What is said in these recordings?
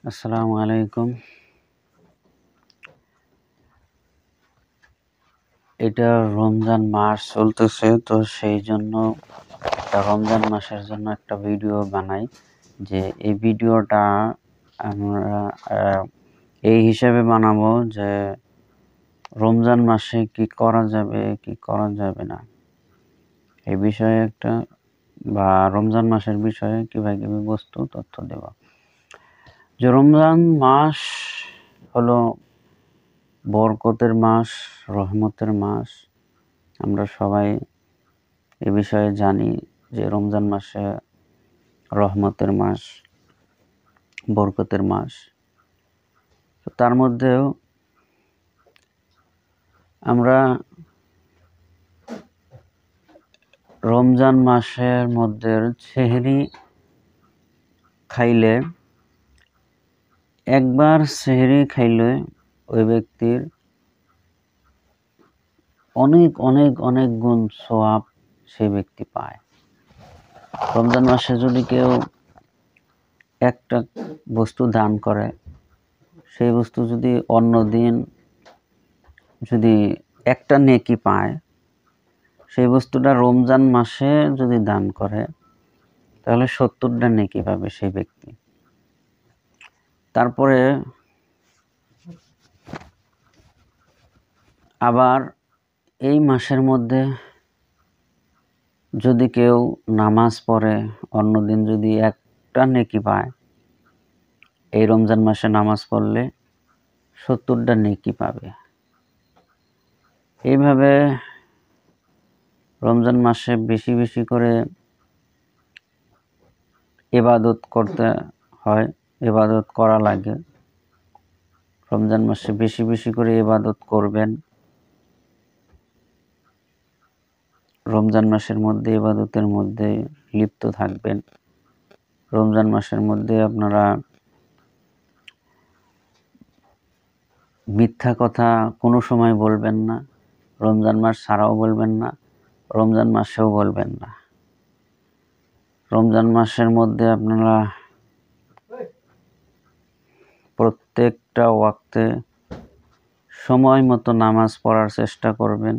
আসসালামু আলাইকুম। এটা রমজান মাস চলতেছে, তো সেই জন্য রমজান মাসের জন্য একটা ভিডিও বানাই, যে এই ভিডিওটা আমরা এই হিসাবে বানাবো যে রমজান মাসে কি করা যাবে কি করা যাবে না, এই বিষয়ে একটা, বা রমজান মাসের বিষয়ে কিভাবে বস্তু তথ্য দেব। যে রমজান মাস হলো বরকতের মাস, রহমতের মাস। আমরা সবাই এ বিষয়ে জানি যে রমজান মাসে রহমতের মাস, বরকতের মাস। তো তার মধ্যেও আমরা রমজান মাসের মধ্যে সেহরি খাইলে, একবার সেহরি খাইলে ওই ব্যক্তির অনেক অনেক অনেক গুণ সওয়াব সেই ব্যক্তি পায়। রমজান মাসে যদি কেউ একটা বস্তু দান করে, সেই বস্তু যদি অন্য দিন যদি একটা নেকি পায়, সেই বস্তুটা রমজান মাসে যদি দান করে তাহলে 70টা নেকি পাবে সেই ব্যক্তি। তারপরে আবার এই মাসের মধ্যে যদি কেউ নামাজ পড়ে, অন্যদিন যদি একটা নেকি পায়, এই রমজান মাসে নামাজ পড়লে 70টা নেকি পাবে। এইভাবে রমজান মাসে বেশি বেশি করে ইবাদত করতে হয়, ইবাদত করা লাগে। রমজান মাসে বেশি বেশি করে ইবাদত করবেন। রমজান মাসের মধ্যে ইবাদতের মধ্যে লিপ্ত থাকবেন। রমজান মাসের মধ্যে আপনারা মিথ্যা কথা কোনো সময় বলবেন না। রমজান মাস ছাড়াও বলবেন না, রমজান মাসেও বলবেন না। রমজান মাসের মধ্যে আপনারা প্রত্যেকটা ওয়াক্তে সময় মতো নামাজ পড়ার চেষ্টা করবেন।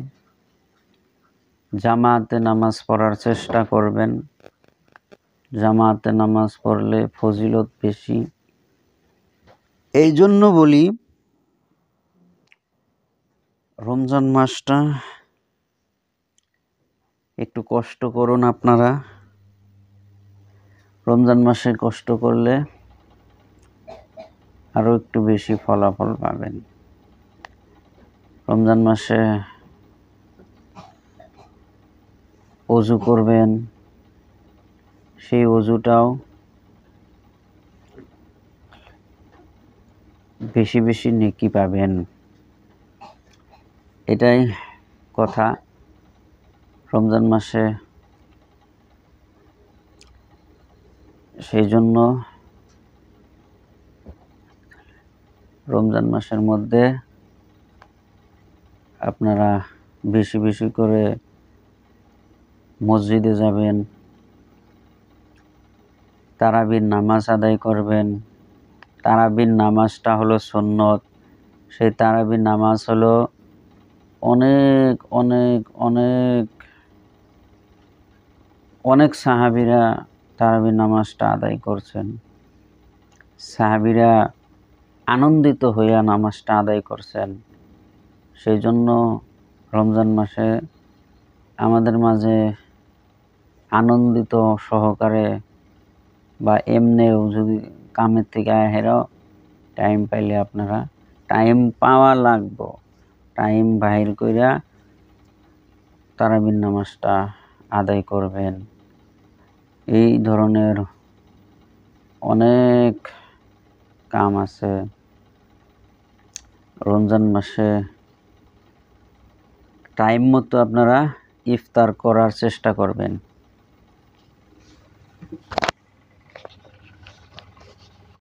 জামাতে নামাজ পড়ার চেষ্টা করবেন। জামাতে নামাজ পড়লে ফজিলত বেশি। এই জন্য বলি, রমজান মাসটা একটু কষ্ট করুন আপনারা। রমজান মাসে কষ্ট করলে আরো একটু বেশি ফলাফল পাবেন। রমজান মাসে ওযু করবেন, সেই ওযুটাও বেশি বেশি নেকি পাবেন। এটাই কথা। রমজান মাসে সেই জন্য রমজান মাসের মধ্যে আপনারা বেশি বেশি করে মসজিদে যাবেন, তারাবির নামাজ আদায় করবেন। তারাবির নামাজটা হলো সুন্নত। সেই তারাবির নামাজ হলো অনেক অনেক অনেক অনেক সাহাবীরা তারাবির নামাজটা আদায় করছেন। সাহাবীরা আনন্দিত হইয়া নামাজটা আদায় করছেন। সেই জন্য রমজান মাসে আমাদের মাঝে আনন্দিত সহকারে, বা এমনিও যদি কামের থেকে হেরাও টাইম পাইলে, আপনারা টাইম পাওয়া লাগবে, টাইম বাহির কইরা তারাবির নামাজটা আদায় করবেন। এই ধরনের অনেক কাম আছে। রমজান মাসে টাইম মতো আপনারা ইফতার করার চেষ্টা করবেন।